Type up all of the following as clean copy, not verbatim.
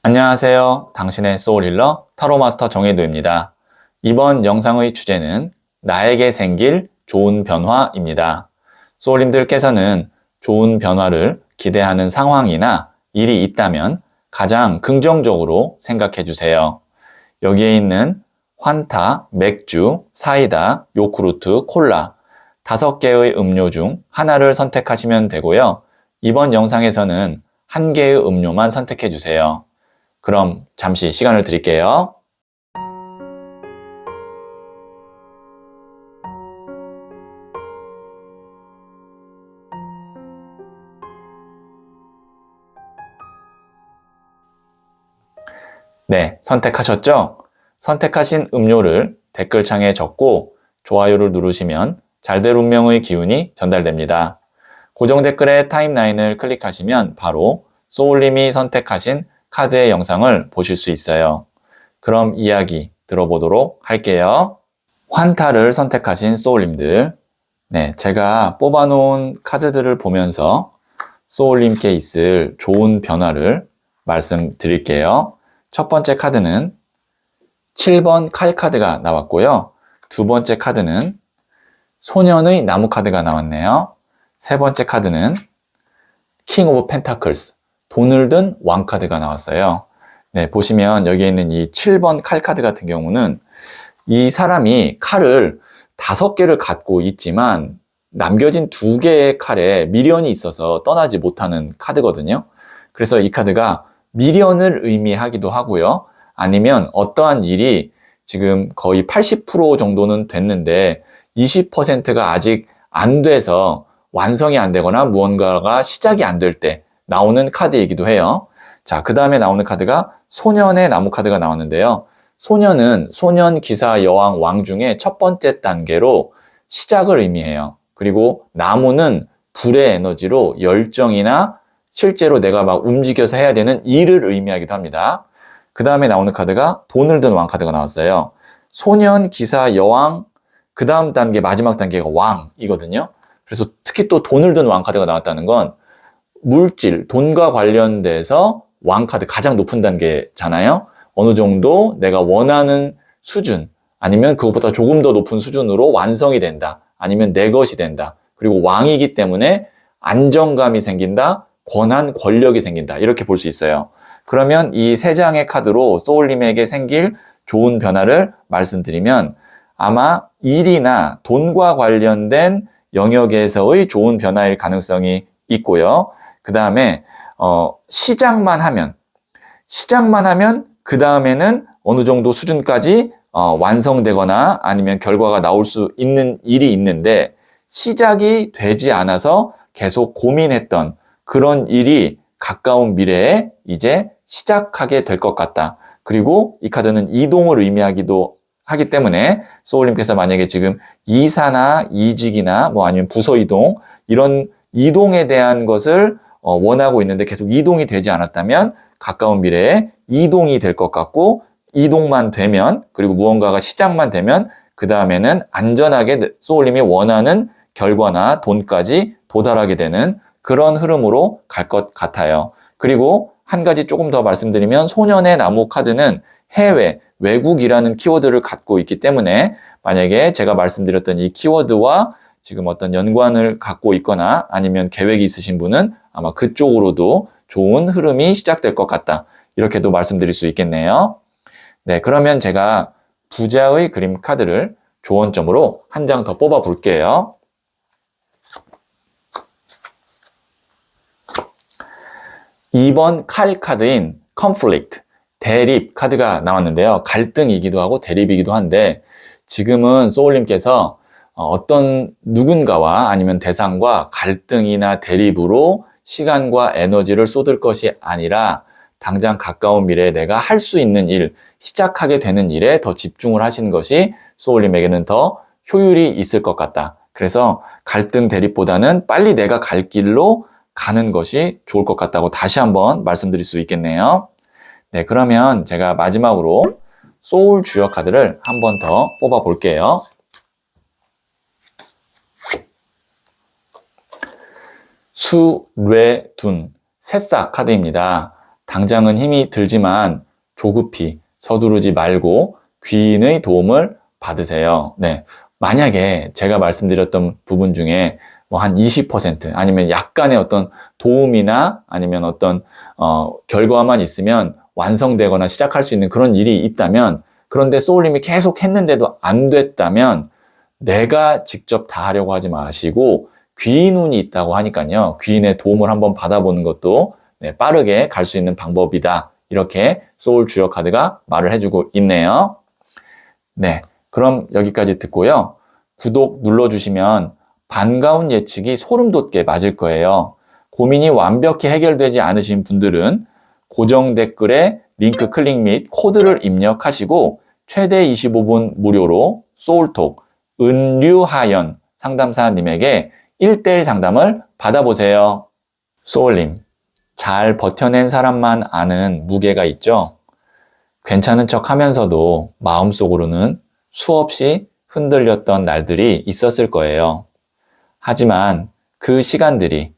안녕하세요. 당신의 소울힐러 타로마스터 정혜도입니다. 이번 영상의 주제는 나에게 생길 좋은 변화입니다. 소울님들께서는 좋은 변화를 기대하는 상황이나 일이 있다면 가장 긍정적으로 생각해 주세요. 여기에 있는 환타, 맥주, 사이다, 요구르트, 콜라 5개의 음료 중 하나를 선택하시면 되고요. 이번 영상에서는 1개의 음료만 선택해 주세요. 그럼 잠시 시간을 드릴게요. 네, 선택하셨죠? 선택하신 음료를 댓글창에 적고 좋아요를 누르시면 잘 될 운명의 기운이 전달됩니다. 고정 댓글에 타임라인을 클릭하시면 바로 소울님이 선택하신 카드의 영상을 보실 수 있어요. 그럼 이야기 들어보도록 할게요. 환타를 선택하신 소울님들, 네, 제가 뽑아놓은 카드들을 보면서 소울님께 있을 좋은 변화를 말씀드릴게요. 첫 번째 카드는 7번 칼 카드가 나왔고요. 두 번째 카드는 소년의 나무 카드가 나왔네요. 세 번째 카드는 킹 오브 펜타클스, 돈을 든 왕 카드가 나왔어요. 네, 보시면 여기에 있는 이 7번 칼 카드 같은 경우는 이 사람이 칼을 5개를 갖고 있지만 남겨진 2개의 칼에 미련이 있어서 떠나지 못하는 카드거든요. 그래서 이 카드가 미련을 의미하기도 하고요. 아니면 어떠한 일이 지금 거의 80% 정도는 됐는데 20%가 아직 안 돼서 완성이 안 되거나 무언가가 시작이 안 될 때 나오는 카드이기도 해요. 자, 그 다음에 나오는 카드가 소년의 나무 카드가 나왔는데요. 소년은 소년, 기사, 여왕, 왕 중에 첫 번째 단계로 시작을 의미해요. 그리고 나무는 불의 에너지로 열정이나 실제로 내가 막 움직여서 해야 되는 일을 의미하기도 합니다. 그 다음에 나오는 카드가 돈을 든 왕 카드가 나왔어요. 소년, 기사, 여왕, 그 다음 단계, 마지막 단계가 왕이거든요. 그래서 특히 또 돈을 든 왕 카드가 나왔다는 건 물질, 돈과 관련돼서 왕 카드 가장 높은 단계잖아요. 어느 정도 내가 원하는 수준, 아니면 그것보다 조금 더 높은 수준으로 완성이 된다. 아니면 내 것이 된다. 그리고 왕이기 때문에 안정감이 생긴다. 권한, 권력이 생긴다. 이렇게 볼 수 있어요. 그러면 이 3장의 카드로 소울님에게 생길 좋은 변화를 말씀드리면 아마 일이나 돈과 관련된 영역에서의 좋은 변화일 가능성이 있고요. 그 다음에 시작만 하면 그 다음에는 어느 정도 수준까지 완성되거나 아니면 결과가 나올 수 있는 일이 있는데 시작이 되지 않아서 계속 고민했던 그런 일이 가까운 미래에 이제 시작하게 될 것 같다. 그리고 이 카드는 이동을 의미하기도 하기 때문에 소울님께서 만약에 지금 이사나 이직이나 뭐 아니면 부서 이동 이런 이동에 대한 것을 원하고 있는데 계속 이동이 되지 않았다면 가까운 미래에 이동이 될 것 같고 이동만 되면 그리고 무언가가 시작만 되면 그 다음에는 안전하게 소울님이 원하는 결과나 돈까지 도달하게 되는 그런 흐름으로 갈 것 같아요. 그리고 한 가지 조금 더 말씀드리면 소년의 나무 카드는 해외, 외국이라는 키워드를 갖고 있기 때문에 만약에 제가 말씀드렸던 이 키워드와 지금 어떤 연관을 갖고 있거나 아니면 계획이 있으신 분은 아마 그쪽으로도 좋은 흐름이 시작될 것 같다. 이렇게도 말씀드릴 수 있겠네요. 네, 그러면 제가 부자의 그림 카드를 조언점으로 한 장 더 뽑아 볼게요. 2번 칼 카드인 conflict, 대립 카드가 나왔는데요. 갈등이기도 하고 대립이기도 한데 지금은 소울님께서 어떤 누군가와 아니면 대상과 갈등이나 대립으로 시간과 에너지를 쏟을 것이 아니라 당장 가까운 미래에 내가 할 수 있는 일, 시작하게 되는 일에 더 집중을 하시는 것이 소울님에게는 더 효율이 있을 것 같다. 그래서 갈등 대립보다는 빨리 내가 갈 길로 가는 것이 좋을 것 같다고 다시 한번 말씀드릴 수 있겠네요. 네, 그러면 제가 마지막으로 소울 주역 카드를 한 번 더 뽑아 볼게요. 수뢰둔 새싹 카드입니다. 당장은 힘이 들지만 조급히 서두르지 말고 귀인의 도움을 받으세요. 네. 만약에 제가 말씀드렸던 부분 중에 뭐 한 20% 아니면 약간의 어떤 도움이나 아니면 어떤 결과만 있으면 완성되거나 시작할 수 있는 그런 일이 있다면, 그런데 소울님이 계속 했는데도 안 됐다면 내가 직접 다 하려고 하지 마시고 귀인운이 있다고 하니까요. 귀인의 도움을 한번 받아보는 것도 네, 빠르게 갈 수 있는 방법이다. 이렇게 소울 주역 카드가 말을 해주고 있네요. 네, 그럼 여기까지 듣고요. 구독 눌러주시면 반가운 예측이 소름 돋게 맞을 거예요. 고민이 완벽히 해결되지 않으신 분들은 고정 댓글에 링크 클릭 및 코드를 입력하시고 최대 25분 무료로 소울톡 은류하연 상담사님에게 1대1 상담을 받아보세요. 소울님, 잘 버텨낸 사람만 아는 무게가 있죠? 괜찮은 척 하면서도 마음속으로는 수없이 흔들렸던 날들이 있었을 거예요. 하지만 그 시간들이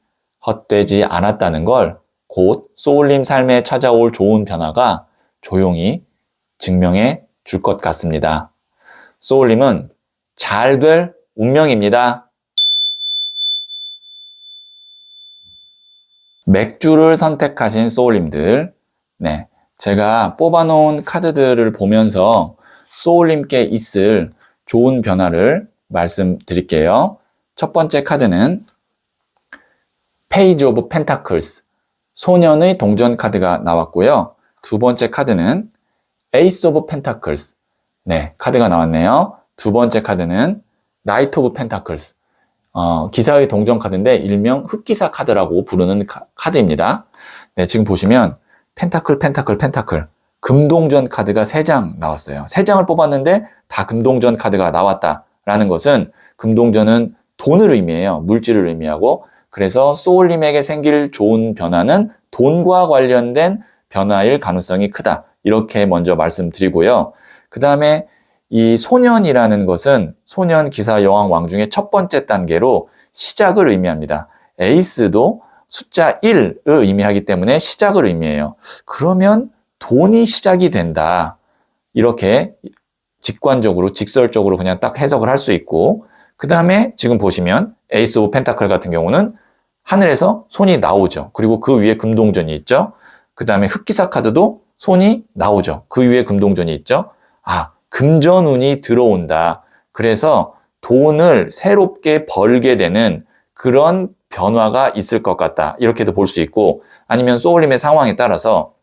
헛되지 않았다는 걸 곧 소울님 삶에 찾아올 좋은 변화가 조용히 증명해 줄 것 같습니다. 소울님은 잘 될 운명입니다. 맥주를 선택하신 소울님들, 네, 제가 뽑아놓은 카드들을 보면서 소울님께 있을 좋은 변화를 말씀드릴게요. 첫 번째 카드는 페이지 오브 펜타클스, 소년의 동전 카드가 나왔고요. 두 번째 카드는 에이스 오브 펜타클스, 네, 카드가 나왔네요. 두 번째 카드는 나이트 오브 펜타클스, 기사의 동전 카드인데 일명 흑기사 카드라고 부르는 카드입니다. 네, 지금 보시면 펜타클, 펜타클, 펜타클, 금동전 카드가 3장 나왔어요. 3장을 뽑았는데 다 금동전 카드가 나왔다라는 것은 금동전은 돈을 의미해요. 물질을 의미하고, 그래서 소울님에게 생길 좋은 변화는 돈과 관련된 변화일 가능성이 크다. 이렇게 먼저 말씀드리고요. 그 다음에 이 소년이라는 것은 소년 기사 여왕 왕 중에 첫 번째 단계로 시작을 의미합니다. 에이스도 숫자 1을 의미하기 때문에 시작을 의미해요. 그러면 돈이 시작이 된다. 이렇게 직관적으로, 직설적으로 그냥 딱 해석을 할 수 있고, 그 다음에 지금 보시면 에이스 오브 펜타클 같은 경우는 하늘에서 손이 나오죠. 그리고 그 위에 금동전이 있죠. 그 다음에 흑기사 카드도 손이 나오죠. 그 위에 금동전이 있죠. 아, 금전운이 들어온다. 그래서 돈을 새롭게 벌게 되는 그런 변화가 있을 것 같다. 이렇게도 볼 수 있고, 아니면 소울님의 상황에 따라서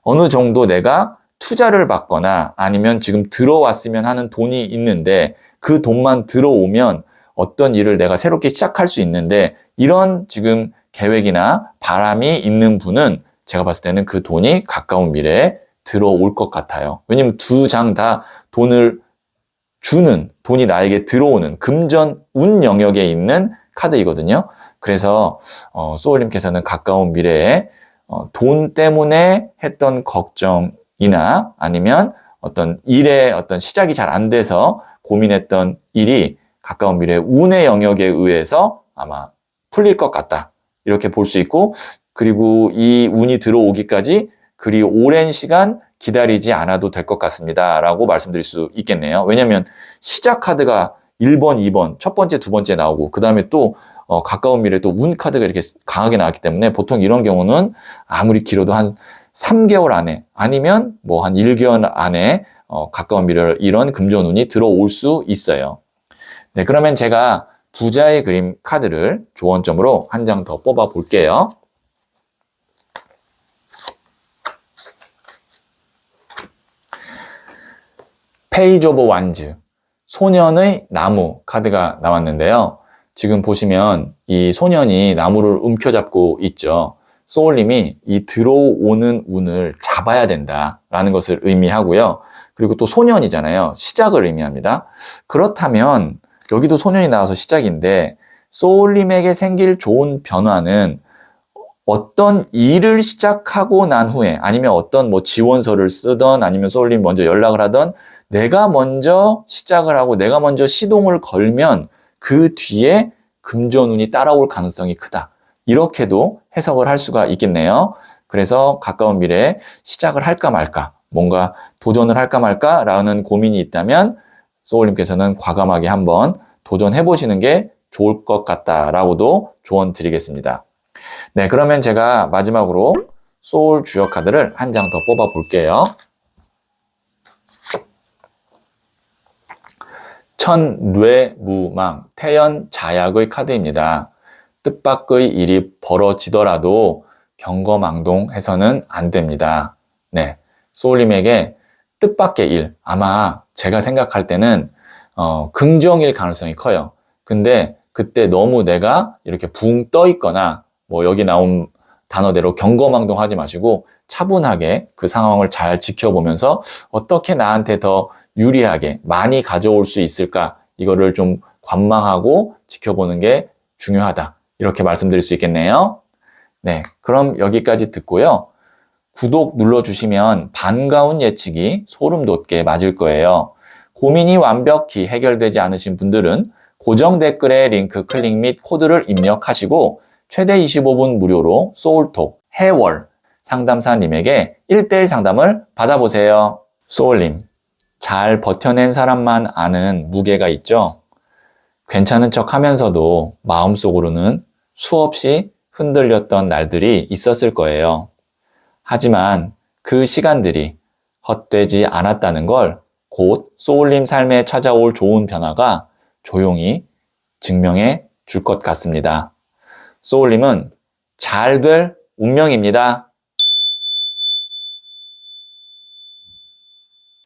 어느 정도 내가 투자를 받거나 아니면 지금 들어왔으면 하는 돈이 있는데 그 돈만 들어오면 어떤 일을 내가 새롭게 시작할 수 있는데, 이런 지금 계획이나 바람이 있는 분은 제가 봤을 때는 그 돈이 가까운 미래에 들어올 것 같아요. 왜냐면 두 장 다 돈을 주는, 돈이 나에게 들어오는 금전 운 영역에 있는 카드이거든요. 그래서 소울님께서는 가까운 미래에 돈 때문에 했던 걱정이나 아니면 어떤 일의 어떤 시작이 잘 안 돼서 고민했던 일이 가까운 미래 운의 영역에 의해서 아마 풀릴 것 같다. 이렇게 볼 수 있고, 그리고 이 운이 들어오기까지 그리 오랜 시간 기다리지 않아도 될 것 같습니다. 라고 말씀드릴 수 있겠네요. 왜냐하면 시작 카드가 1번, 2번, 첫 번째, 두 번째 나오고, 그 다음에 또 가까운 미래에 또 운 카드가 이렇게 강하게 나왔기 때문에 보통 이런 경우는 아무리 길어도 한 3개월 안에 아니면 뭐 한 1개월 안에 가까운 미래 이런 금전운이 들어올 수 있어요. 네, 그러면 제가 부자의 그림 카드를 조언점으로 한 장 더 뽑아 볼게요. 페이지 오브 완즈, 소년의 나무 카드가 나왔는데요. 지금 보시면 이 소년이 나무를 움켜잡고 있죠. 소울님이 이 들어오는 운을 잡아야 된다라는 것을 의미하고요. 그리고 또 소년이잖아요. 시작을 의미합니다. 그렇다면 여기도 소년이 나와서 시작인데, 소울님에게 생길 좋은 변화는 어떤 일을 시작하고 난 후에, 아니면 어떤 뭐 지원서를 쓰던, 아니면 소울님 먼저 연락을 하던, 내가 먼저 시작을 하고 내가 먼저 시동을 걸면 그 뒤에 금전운이 따라올 가능성이 크다. 이렇게도 해석을 할 수가 있겠네요. 그래서 가까운 미래에 시작을 할까 말까, 뭔가 도전을 할까 말까 라는 고민이 있다면 소울님께서는 과감하게 한번 도전해 보시는 게 좋을 것 같다라고도 조언 드리겠습니다. 네, 그러면 제가 마지막으로 소울 주역 카드를 한 장 더 뽑아 볼게요. 천뇌무망, 태연자약의 카드입니다. 뜻밖의 일이 벌어지더라도 경거망동해서는 안 됩니다. 네, 소울님에게 뜻밖의 일, 아마 제가 생각할 때는 긍정일 가능성이 커요. 근데 그때 너무 내가 이렇게 붕 떠 있거나 뭐 여기 나온 단어대로 경거망동하지 마시고 차분하게 그 상황을 잘 지켜보면서 어떻게 나한테 더 유리하게 많이 가져올 수 있을까, 이거를 좀 관망하고 지켜보는 게 중요하다, 이렇게 말씀드릴 수 있겠네요. 네, 그럼 여기까지 듣고요. 구독 눌러주시면 반가운 예측이 소름 돋게 맞을 거예요. 고민이 완벽히 해결되지 않으신 분들은 고정 댓글에 링크 클릭 및 코드를 입력하시고 최대 25분 무료로 소울톡 해월 상담사님에게 1대1 상담을 받아보세요. 소울님, 잘 버텨낸 사람만 아는 무게가 있죠? 괜찮은 척 하면서도 마음속으로는 수없이 흔들렸던 날들이 있었을 거예요. 하지만 그 시간들이 헛되지 않았다는 걸 곧 소울님 삶에 찾아올 좋은 변화가 조용히 증명해 줄 것 같습니다. 소울님은 잘 될 운명입니다.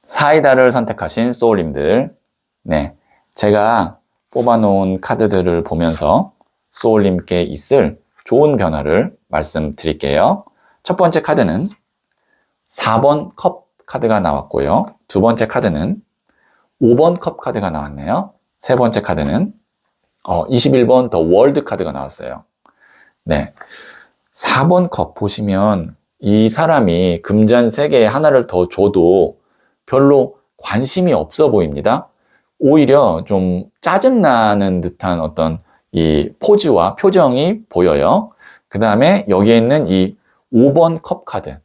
사이다를 선택하신 소울님들, 네, 제가 뽑아놓은 카드들을 보면서 소울님께 있을 좋은 변화를 말씀드릴게요. 첫 번째 카드는 4번 컵 카드가 나왔고요. 두 번째 카드는 5번 컵 카드가 나왔네요. 세 번째 카드는 21번 더 월드 카드가 나왔어요. 네, 4번 컵 보시면 이 사람이 금잔 3개 하나를 더 줘도 별로 관심이 없어 보입니다. 오히려 좀 짜증나는 듯한 어떤 이 포즈와 표정이 보여요. 그 다음에 여기에 있는 이 5번 컵 카드.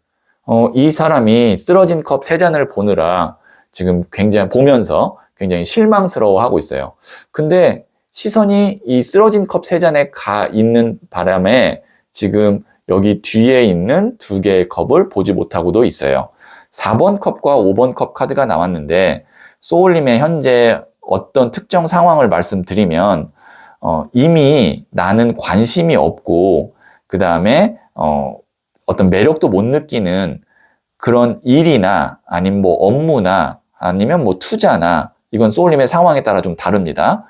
이 사람이 쓰러진 컵 3잔을 보느라 지금 보면서 굉장히 실망스러워 하고 있어요. 근데 시선이 이 쓰러진 컵 3잔에 가 있는 바람에 지금 여기 뒤에 있는 2개의 컵을 보지 못하고도 있어요. 4번 컵과 5번 컵 카드가 나왔는데 소울님의 현재 어떤 특정 상황을 말씀드리면 이미 나는 관심이 없고 그 다음에 어떤 매력도 못 느끼는 그런 일이나 아니면 뭐 업무나 아니면 뭐 투자나, 이건 소울님의 상황에 따라 좀 다릅니다.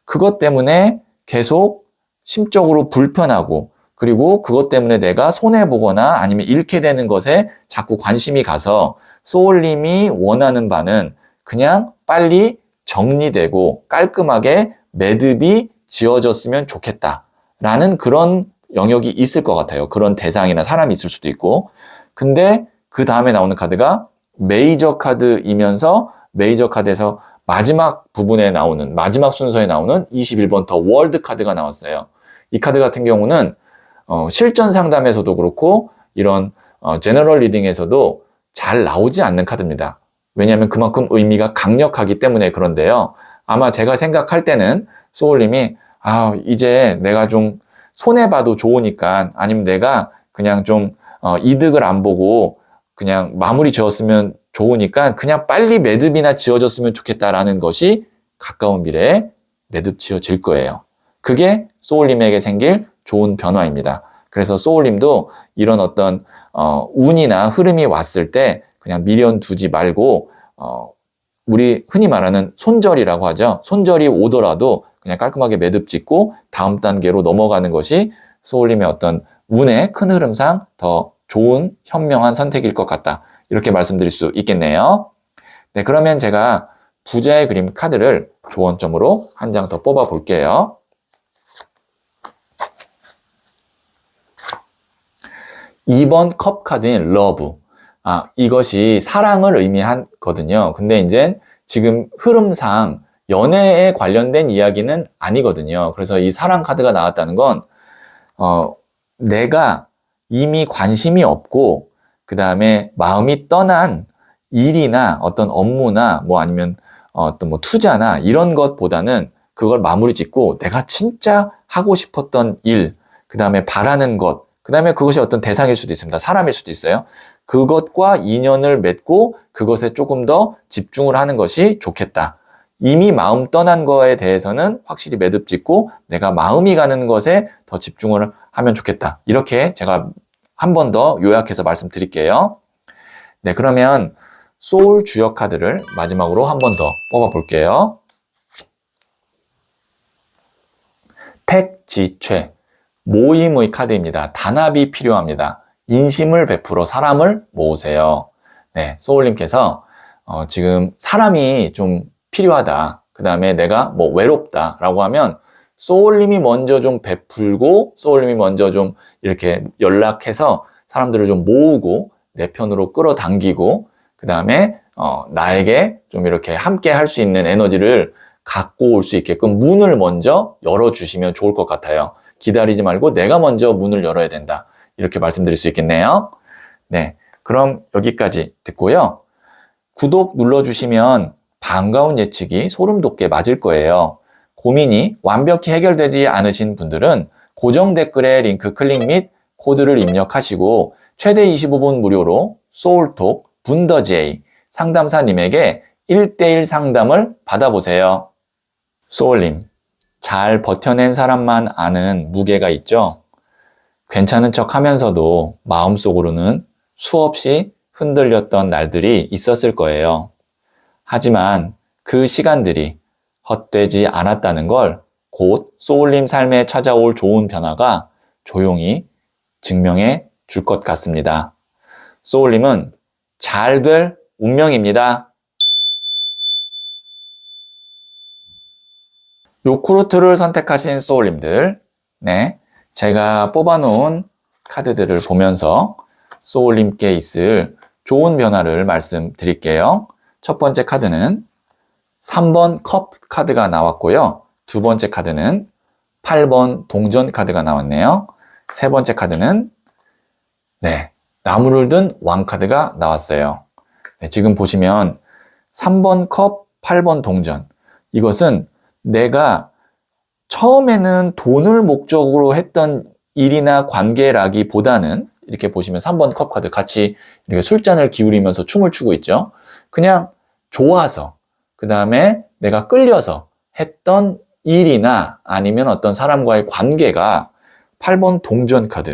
그것 때문에 계속 심적으로 불편하고, 그리고 그것 때문에 내가 손해보거나 아니면 잃게 되는 것에 자꾸 관심이 가서 소울님이 원하는 바는 그냥 빨리 정리되고 깔끔하게 매듭이 지어졌으면 좋겠다라는 그런 영역이 있을 것 같아요. 그런 대상이나 사람이 있을 수도 있고. 근데 그 다음에 나오는 카드가 메이저 카드이면서 메이저 카드에서 마지막 부분에 나오는, 마지막 순서에 나오는 21번 더 월드 카드가 나왔어요. 이 카드 같은 경우는 실전 상담에서도 그렇고 이런 제너럴 리딩에서도 잘 나오지 않는 카드입니다. 왜냐하면 그만큼 의미가 강력하기 때문에 그런데요. 아마 제가 생각할 때는 소울님이 이제 내가 좀 손해봐도 좋으니까, 아니면 내가 그냥 좀 이득을 안 보고 그냥 마무리 지었으면 좋으니까 그냥 빨리 매듭이나 지어졌으면 좋겠다라는 것이 가까운 미래에 매듭 지어질 거예요. 그게 소울님에게 생길 좋은 변화입니다. 그래서 소울님도 이런 어떤 운이나 흐름이 왔을 때 그냥 미련 두지 말고 우리 흔히 말하는 손절이라고 하죠. 손절이 오더라도 그냥 깔끔하게 매듭 짓고 다음 단계로 넘어가는 것이 소울님의 어떤 운의 큰 흐름상 더 좋은 현명한 선택일 것 같다, 이렇게 말씀드릴 수 있겠네요. 네, 그러면 제가 부자의 그림 카드를 조언점으로 한 장 더 뽑아 볼게요. (2번) 컵 카드인 러브. 이것이 사랑을 의미하거든요. 근데 이제 지금 흐름상 연애에 관련된 이야기는 아니거든요. 그래서 이 사랑 카드가 나왔다는 건 내가 이미 관심이 없고 그 다음에 마음이 떠난 일이나 어떤 업무나 뭐 아니면 어떤 뭐 투자나 이런 것보다는 그걸 마무리 짓고 내가 진짜 하고 싶었던 일, 그 다음에 바라는 것, 그 다음에 그것이 어떤 대상일 수도 있습니다. 사람일 수도 있어요. 그것과 인연을 맺고 그것에 조금 더 집중을 하는 것이 좋겠다. 이미 마음 떠난 거에 대해서는 확실히 매듭 짓고 내가 마음이 가는 것에 더 집중을 하면 좋겠다. 이렇게 제가 한 번 더 요약해서 말씀드릴게요. 네, 그러면 소울 주역 카드를 마지막으로 한 번 더 뽑아 볼게요. 택지최, 모임의 카드입니다. 단합이 필요합니다. 인심을 베풀어 사람을 모으세요. 네, 소울님께서 지금 사람이 좀 필요하다. 그 다음에 내가 뭐 외롭다 라고 하면 소울님이 먼저 좀 베풀고 소울님이 먼저 좀 이렇게 연락해서 사람들을 좀 모으고 내 편으로 끌어당기고 그 다음에 나에게 좀 이렇게 함께 할 수 있는 에너지를 갖고 올 수 있게끔 문을 먼저 열어주시면 좋을 것 같아요. 기다리지 말고 내가 먼저 문을 열어야 된다. 이렇게 말씀드릴 수 있겠네요. 네, 그럼 여기까지 듣고요. 구독 눌러주시면 반가운 예측이 소름 돋게 맞을 거예요. 고민이 완벽히 해결되지 않으신 분들은 고정 댓글에 링크 클릭 및 코드를 입력하시고 최대 25분 무료로 소울톡 분더제이 상담사님에게 1대1 상담을 받아보세요. 소울님, 잘 버텨낸 사람만 아는 무게가 있죠? 괜찮은 척 하면서도 마음속으로는 수없이 흔들렸던 날들이 있었을 거예요. 하지만 그 시간들이 헛되지 않았다는 걸 곧 소울님 삶에 찾아올 좋은 변화가 조용히 증명해 줄 것 같습니다. 소울님은 잘 될 운명입니다. 요쿠르트를 선택하신 소울님들, 네, 제가 뽑아놓은 카드들을 보면서 소울님께 있을 좋은 변화를 말씀드릴게요. 첫 번째 카드는 3번 컵 카드가 나왔고요. 두 번째 카드는 8번 동전 카드가 나왔네요. 세 번째 카드는 나무를 든 왕 카드가 나왔어요. 네, 지금 보시면 3번 컵, 8번 동전. 이것은 내가 처음에는 돈을 목적으로 했던 일이나 관계라기보다는 이렇게 보시면 3번 컵 카드 같이 이렇게 술잔을 기울이면서 춤을 추고 있죠. 그냥 좋아서, 그 다음에 내가 끌려서 했던 일이나 아니면 어떤 사람과의 관계가 8번 동전 카드,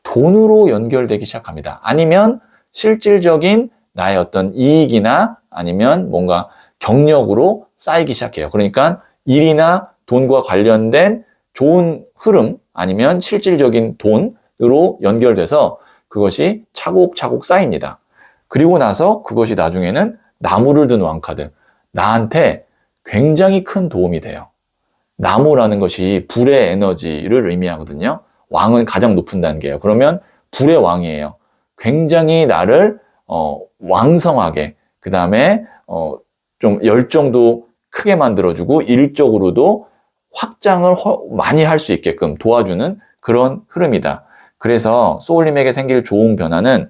돈으로 연결되기 시작합니다. 아니면 실질적인 나의 어떤 이익이나 아니면 뭔가 경력으로 쌓이기 시작해요. 그러니까 일이나 돈과 관련된 좋은 흐름 아니면 실질적인 돈으로 연결돼서 그것이 차곡차곡 쌓입니다. 그리고 나서 그것이 나중에는 나무를 든 왕카드, 나한테 굉장히 큰 도움이 돼요. 나무라는 것이 불의 에너지를 의미하거든요. 왕은 가장 높은 단계예요. 그러면 불의 왕이에요. 굉장히 나를 왕성하게, 그 다음에 좀 열정도 크게 만들어주고 일적으로도 확장을 많이 할 수 있게끔 도와주는 그런 흐름이다. 그래서 소울님에게 생길 좋은 변화는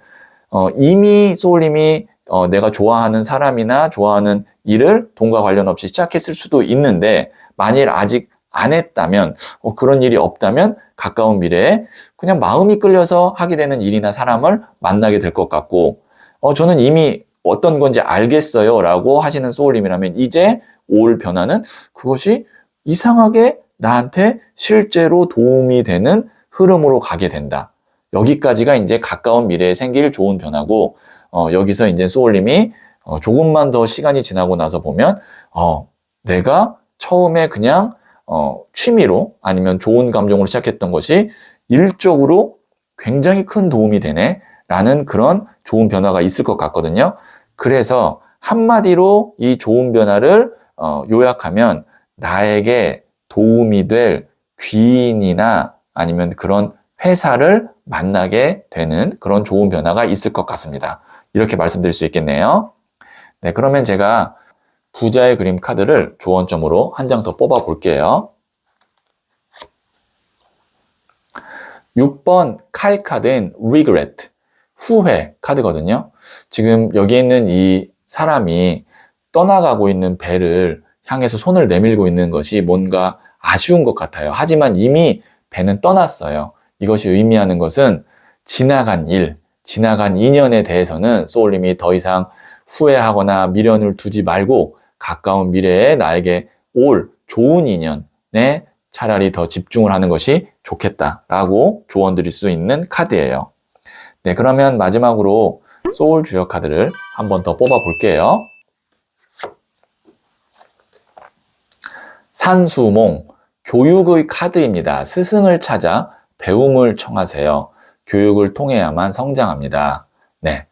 이미 소울님이 내가 좋아하는 사람이나 좋아하는 일을 돈과 관련 없이 시작했을 수도 있는데 만일 아직 안 했다면 그런 일이 없다면 가까운 미래에 그냥 마음이 끌려서 하게 되는 일이나 사람을 만나게 될 것 같고 저는 이미 어떤 건지 알겠어요 라고 하시는 소울님이라면 이제 올 변화는 그것이 이상하게 나한테 실제로 도움이 되는 흐름으로 가게 된다. 여기까지가 이제 가까운 미래에 생길 좋은 변화고 여기서 이제 소울님이 조금만 더 시간이 지나고 나서 보면 내가 처음에 그냥 취미로 아니면 좋은 감정으로 시작했던 것이 일적으로 굉장히 큰 도움이 되네 라는 그런 좋은 변화가 있을 것 같거든요. 그래서 한마디로 이 좋은 변화를 요약하면 나에게 도움이 될 귀인이나 아니면 그런 회사를 만나게 되는 그런 좋은 변화가 있을 것 같습니다. 이렇게 말씀드릴 수 있겠네요. 네, 그러면 제가 부자의 그림 카드를 조언점으로 한 장 더 뽑아 볼게요. 6번 칼 카드인 regret, 후회 카드거든요. 지금 여기 있는 이 사람이 떠나가고 있는 배를 향해서 손을 내밀고 있는 것이 뭔가 아쉬운 것 같아요. 하지만 이미 배는 떠났어요. 이것이 의미하는 것은 지나간 일, 지나간 인연에 대해서는 소울님이 더 이상 후회하거나 미련을 두지 말고 가까운 미래에 나에게 올 좋은 인연에 차라리 더 집중을 하는 것이 좋겠다라고 조언 드릴 수 있는 카드예요. 네, 그러면 마지막으로 소울 주역 카드를 한 번 더 뽑아 볼게요. 산수몽, 교육의 카드입니다. 스승을 찾아 배움을 청하세요. 교육을 통해야만 성장합니다. 네,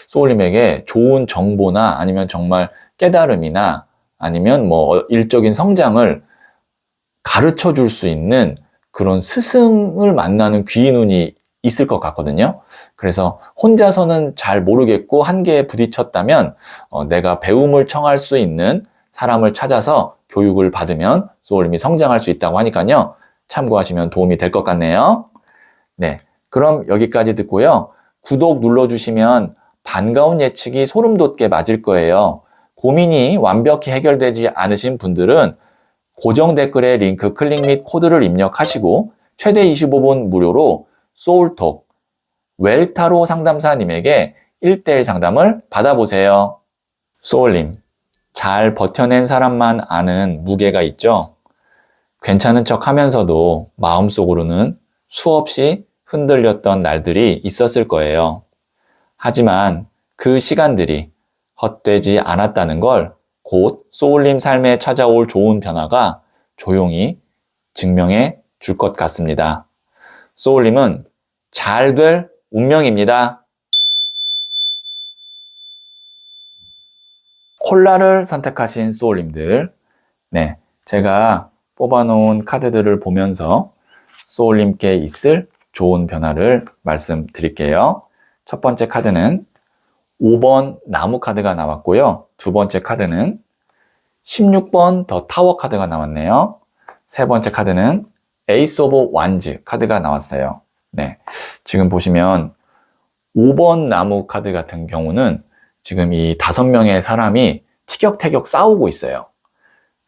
소울님에게 좋은 정보나 아니면 정말 깨달음이나 아니면 뭐 일적인 성장을 가르쳐 줄 수 있는 그런 스승을 만나는 귀인 운이 있을 것 같거든요. 그래서 혼자서는 잘 모르겠고 한계에 부딪혔다면 내가 배움을 청할 수 있는 사람을 찾아서 교육을 받으면 소울님이 성장할 수 있다고 하니까요. 참고하시면 도움이 될 것 같네요. 네, 그럼 여기까지 듣고요. 구독 눌러주시면 반가운 예측이 소름 돋게 맞을 거예요. 고민이 완벽히 해결되지 않으신 분들은 고정 댓글에 링크 클릭 및 코드를 입력하시고 최대 25분 무료로 소울톡 웰타로 상담사님에게 1대1 상담을 받아보세요. 소울님, 잘 버텨낸 사람만 아는 무게가 있죠? 괜찮은 척 하면서도 마음속으로는 수없이 흔들렸던 날들이 있었을 거예요. 하지만 그 시간들이 헛되지 않았다는 걸 곧 소울님 삶에 찾아올 좋은 변화가 조용히 증명해 줄 것 같습니다. 소울님은 잘 될 운명입니다. 콜라를 선택하신 소울님들, 네, 제가 뽑아놓은 카드들을 보면서 소울님께 있을 좋은 변화를 말씀드릴게요. 첫 번째 카드는 5번 나무 카드가 나왔고요. 두 번째 카드는 16번 더 타워 카드가 나왔네요. 세 번째 카드는 에이스 오브 완즈 카드가 나왔어요. 네, 지금 보시면 5번 나무 카드 같은 경우는 지금 이 5명의 사람이 티격태격 싸우고 있어요.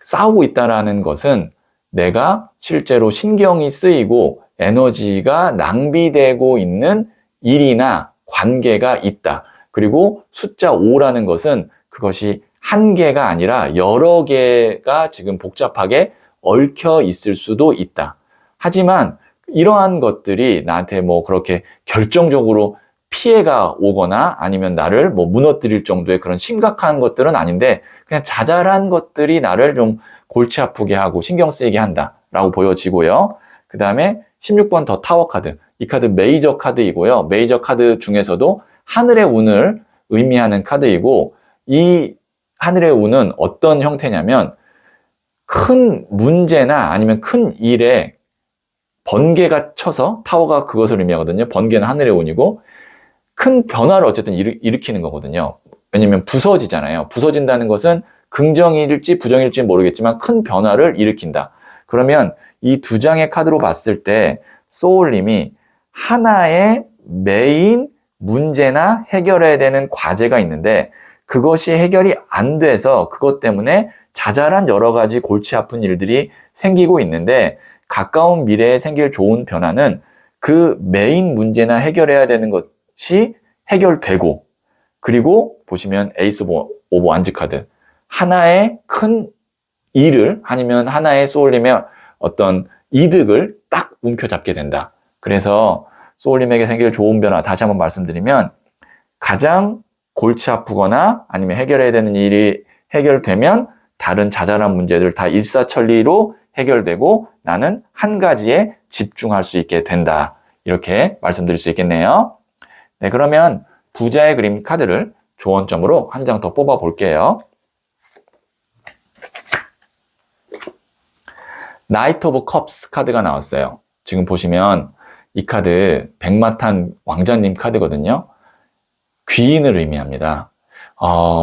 싸우고 있다라는 것은 내가 실제로 신경이 쓰이고 에너지가 낭비되고 있는 일이나 관계가 있다. 그리고 숫자 5라는 것은 그것이 한 개가 아니라 여러 개가 지금 복잡하게 얽혀 있을 수도 있다. 하지만 이러한 것들이 나한테 뭐 그렇게 결정적으로 피해가 오거나 아니면 나를 뭐 무너뜨릴 정도의 그런 심각한 것들은 아닌데 그냥 자잘한 것들이 나를 좀 골치 아프게 하고 신경 쓰이게 한다라고 보여지고요. 그 다음에 16번 더 타워 카드. 이 카드 메이저 카드이고요. 메이저 카드 중에서도 하늘의 운을 의미하는 카드이고 이 하늘의 운은 어떤 형태냐면 큰 문제나 아니면 큰 일에 번개가 쳐서 타워가 그것을 의미하거든요. 번개는 하늘의 운이고 큰 변화를 어쨌든 일으키는 거거든요. 왜냐면 부서지잖아요. 부서진다는 것은 긍정일지 부정일지 모르겠지만 큰 변화를 일으킨다. 그러면 이 두 장의 카드로 봤을 때 소울님이 하나의 메인 문제나 해결해야 되는 과제가 있는데 그것이 해결이 안 돼서 그것 때문에 자잘한 여러 가지 골치 아픈 일들이 생기고 있는데 가까운 미래에 생길 좋은 변화는 그 메인 문제나 해결해야 되는 것이 해결되고 그리고 보시면 에이스 오브 완즈 카드 하나의 큰 일을 아니면 하나의 소울님의 어떤 이득을 딱 움켜잡게 된다. 그래서 소울님에게 생길 좋은 변화 다시 한번 말씀드리면 가장 골치 아프거나 아니면 해결해야 되는 일이 해결되면 다른 자잘한 문제들 다 일사천리로 해결되고 나는 한 가지에 집중할 수 있게 된다. 이렇게 말씀드릴 수 있겠네요. 네, 그러면 부자의 그림 카드를 조언점으로 한 장 더 뽑아 볼게요. 나이트 오브 컵스 카드가 나왔어요. 지금 보시면 이 카드 백마탄 왕자님 카드거든요. 귀인을 의미합니다.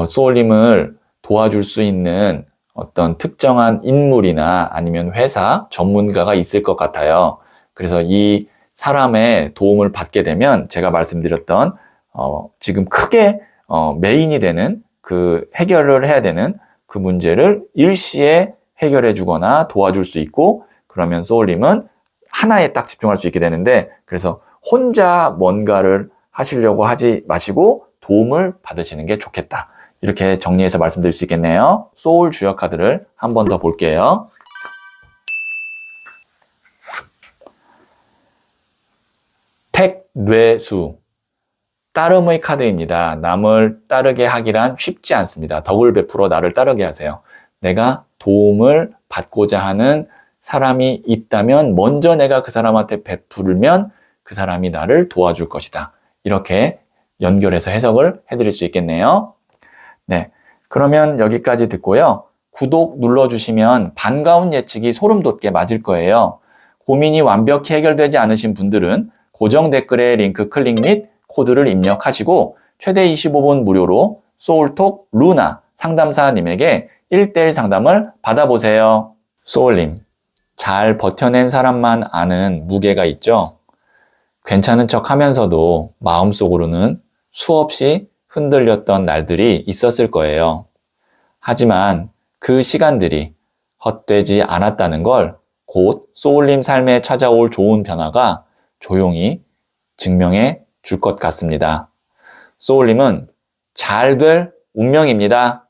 소울님을 도와줄 수 있는 어떤 특정한 인물이나 아니면 회사, 전문가가 있을 것 같아요. 그래서 이 사람의 도움을 받게 되면 제가 말씀드렸던 지금 크게 메인이 되는 그 해결을 해야 되는 그 문제를 일시에 해결해 주거나 도와줄 수 있고, 그러면 소울님은 하나에 딱 집중할 수 있게 되는데, 그래서 혼자 뭔가를 하시려고 하지 마시고 도움을 받으시는 게 좋겠다. 이렇게 정리해서 말씀드릴 수 있겠네요. 소울 주역 카드를 한 번 더 볼게요. 택뇌수, 따름의 카드입니다. 남을 따르게 하기란 쉽지 않습니다. 덕을 베풀어 나를 따르게 하세요. 내가 도움을 받고자 하는 사람이 있다면 먼저 내가 그 사람한테 베풀면 그 사람이 나를 도와줄 것이다. 이렇게 연결해서 해석을 해드릴 수 있겠네요. 네, 그러면 여기까지 듣고요. 구독 눌러주시면 반가운 예측이 소름 돋게 맞을 거예요. 고민이 완벽히 해결되지 않으신 분들은 고정 댓글에 링크 클릭 및 코드를 입력하시고 최대 25분 무료로 소울톡 루나 상담사님에게 1대1 상담을 받아보세요. 소울님, 잘 버텨낸 사람만 아는 무게가 있죠? 괜찮은 척 하면서도 마음속으로는 수없이 흔들렸던 날들이 있었을 거예요. 하지만 그 시간들이 헛되지 않았다는 걸 곧 소울님 삶에 찾아올 좋은 변화가 조용히 증명해 줄 것 같습니다. 소울님은 잘 될 운명입니다.